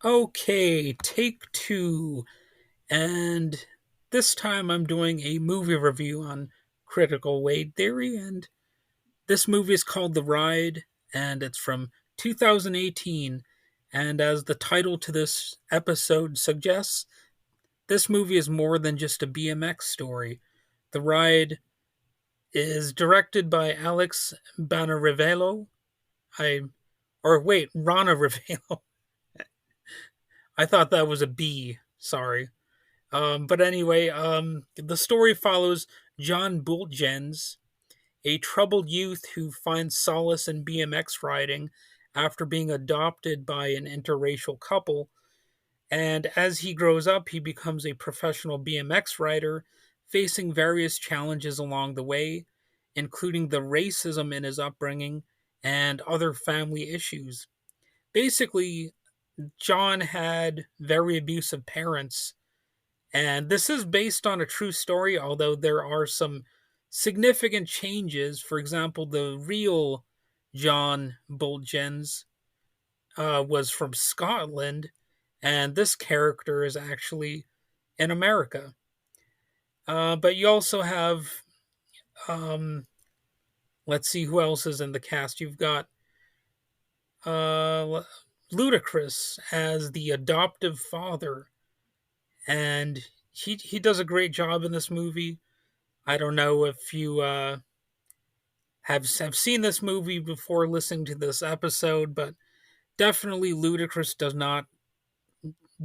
Okay, take two. And this time I'm doing a movie review on critical weight theory. And this movie is called The Ride, and it's from 2018. And as the title to this episode suggests, this movie is more than just a BMX story. The Ride is directed by Alex Ranarivelo. I or wait, Rana Rivelo. I thought that was a B. Sorry. But anyway, the story follows John Bultjens, a troubled youth who finds solace in BMX riding after being adopted by an interracial couple. And as he grows up, he becomes a professional BMX rider, facing various challenges along the way, including the racism in his upbringing and other family issues. Basically, John had very abusive parents, and this is based on a true story, although there are some significant changes. For example, the real John Bultjens was from Scotland, and this character is actually in America. But you also have, um, let's see who else is in the cast. You've got uh, Ludacris as the adoptive father, and he does a great job in this movie. I don't know if you have seen this movie before listening to this episode, but definitely Ludacris does not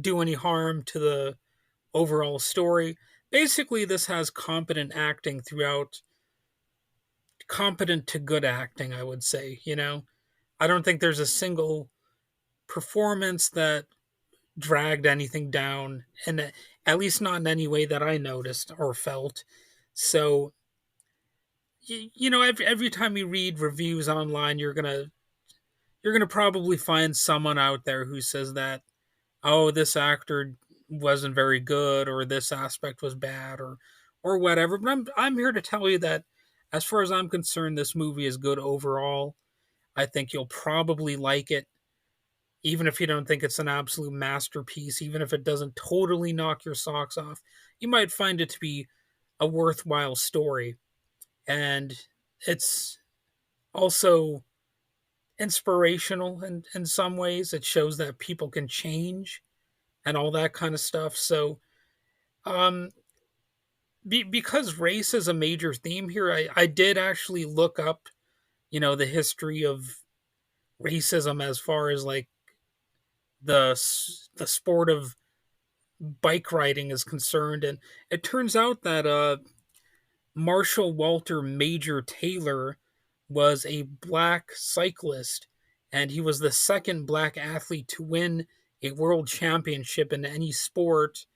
do any harm to the overall story. Basically, this has competent acting throughout, competent to good acting, I would say. I don't think there's a single performance that dragged anything down, and at least not in any way that I noticed or felt. So, every time you read reviews online, you're gonna probably find someone out there who says that, oh, this actor wasn't very good, or this aspect was bad, or whatever. But I'm here to tell you that, as far as I'm concerned, this movie is good overall. I think you'll probably like it, even if you don't think it's an absolute masterpiece, even if it doesn't totally knock your socks off. You might find it to be a worthwhile story, and it's also inspirational in some ways. It shows that people can change and all that kind of stuff. So, um, because race is a major theme here, I did actually look up, the history of racism as far as like the sport of bike riding is concerned, and it turns out that Marshall Walter Major Taylor was a black cyclist, and he was the second black athlete to win a world championship in any sport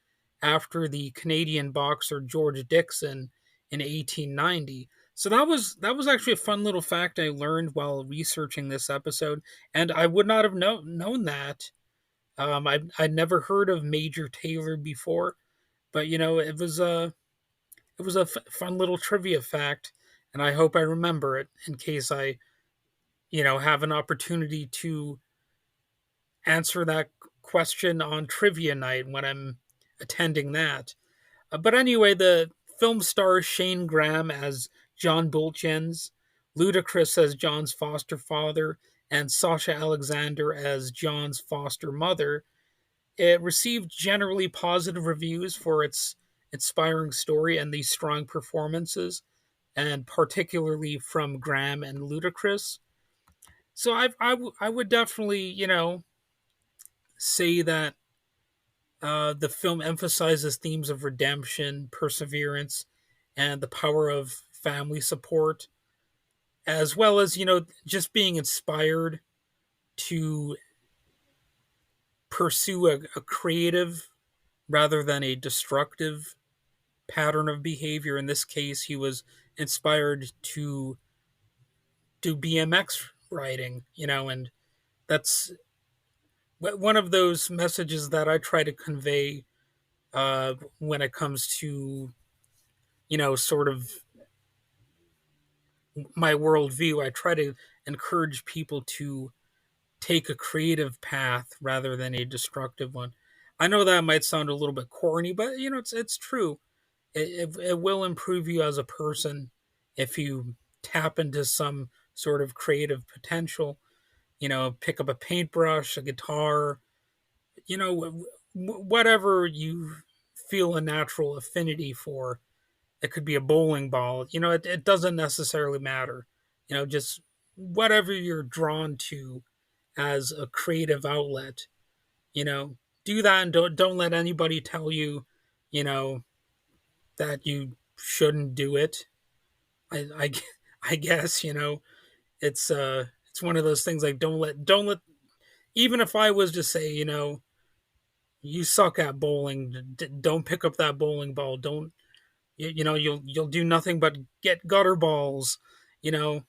after the Canadian boxer George Dixon in 1890. So that was actually a fun little fact I learned while researching this episode, and I would not have known that. I'd never heard of Major Taylor before, but it was a fun little trivia fact, and I hope I remember it in case I, have an opportunity to answer that question on trivia night when I'm attending that. But anyway, the film stars Shane Graham as John Bultjens, Ludacris as John's foster father, and Sasha Alexander as John's foster mother. It received generally positive reviews for its inspiring story and these strong performances, and particularly from Graham and Ludacris. So I would definitely, say that the film emphasizes themes of redemption, perseverance, and the power of family support, as well as, just being inspired to pursue a creative rather than a destructive pattern of behavior. In this case, he was inspired to do BMX riding, and that's one of those messages that I try to convey when it comes to, sort of my worldview. I try to encourage people to take a creative path rather than a destructive one. I know that might sound a little bit corny, but it's true. It will improve you as a person if you tap into some sort of creative potential. Pick up a paintbrush, a guitar, whatever you feel a natural affinity for. It could be a bowling ball. It doesn't necessarily matter. Just whatever you're drawn to as a creative outlet. You know, do that, and don't let anybody tell you, you know, that you shouldn't do it. I I guess it's one of those things like don't let even if I was to say you suck at bowling, don't pick up that bowling ball. Don't you'll do nothing but get gutter balls. You know,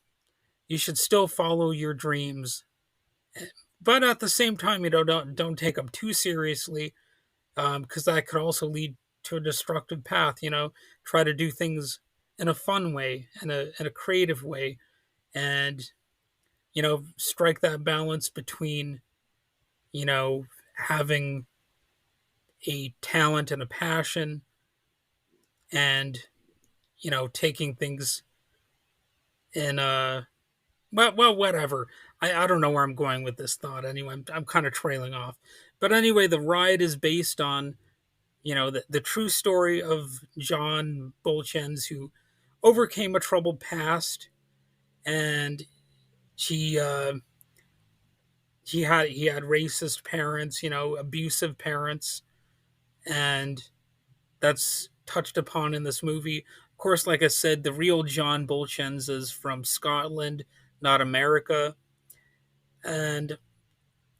you should still follow your dreams, but at the same time, don't take them too seriously, because that could also lead to a destructive path. Try to do things in a fun way, in a creative way, and strike that balance between having a talent and a passion, and taking things in a well, whatever. I don't know where I'm going with this thought. Anyway, I'm kind of trailing off. But anyway, the ride is based on the true story of John Bolchens, who overcame a troubled past, and he uh, he had racist parents, abusive parents, and that's touched upon in this movie. Of course, like I said, the real John Bolchens is from Scotland, not America. And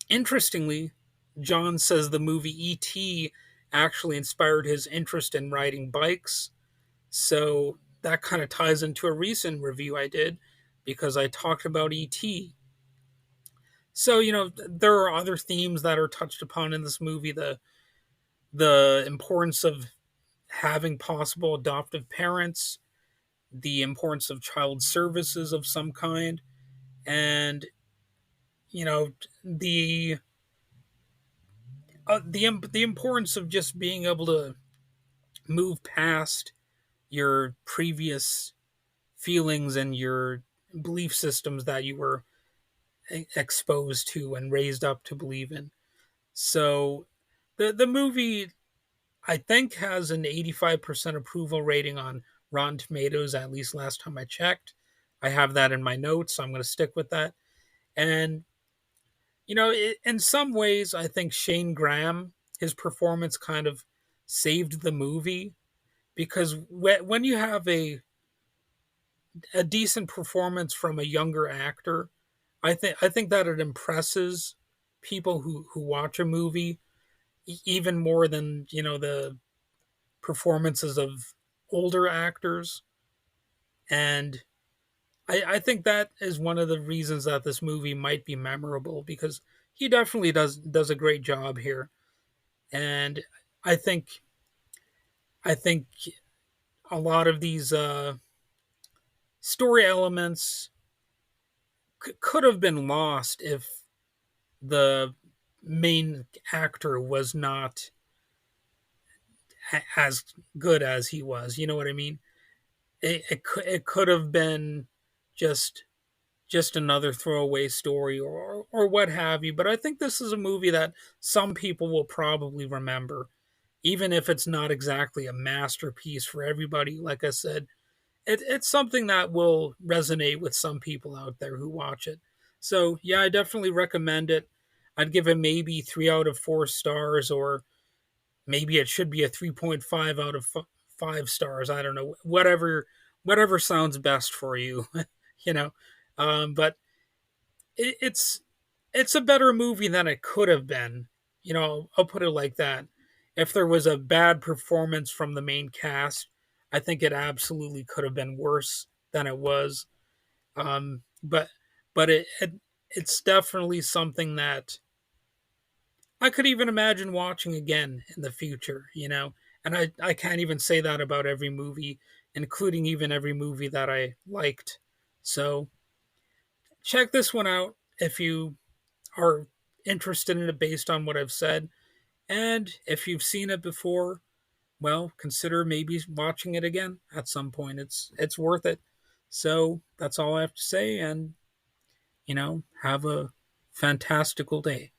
interestingly, John says the movie E.T. actually inspired his interest in riding bikes. So that kind of ties into a recent review I did because I talked about E.T. So, there are other themes that are touched upon in this movie. The importance of having possible adoptive parents, the importance of child services of some kind, and you know the the importance of just being able to move past your previous feelings and your belief systems that you were exposed to and raised up to believe in. So the movie, I think, has an 85% approval rating on Rotten Tomatoes, at least last time I checked. I have that in my notes, so I'm going to stick with that. And, in some ways, I think Shane Graham, his performance kind of saved the movie because when you have a decent performance from a younger actor, I think that it impresses people who watch a movie even more than the performances of older actors. And I think that is one of the reasons that this movie might be memorable because he definitely does a great job here. And I think I think a lot of these story elements could have been lost if the main actor was not as good as he was. You know what I mean? It could have been just another throwaway story or what have you. But I think this is a movie that some people will probably remember, even if it's not exactly a masterpiece for everybody. Like I said, it's something that will resonate with some people out there who watch it. So yeah, I definitely recommend it. I'd give it maybe 3 out of 4 stars, or maybe it should be a 3.5 out of 5 stars. I don't know, whatever sounds best for you, you know. But it's a better movie than it could have been. I'll put it like that. If there was a bad performance from the main cast, I think it absolutely could have been worse than it was. But it's definitely something that I could even imagine watching again in the future. And I can't even say that about every movie, including even every movie that I liked. So check this one out if you are interested in it based on what I've said. And if you've seen it before, well, consider maybe watching it again at some point. It's worth it. So that's all I have to say, and have a fantastical day.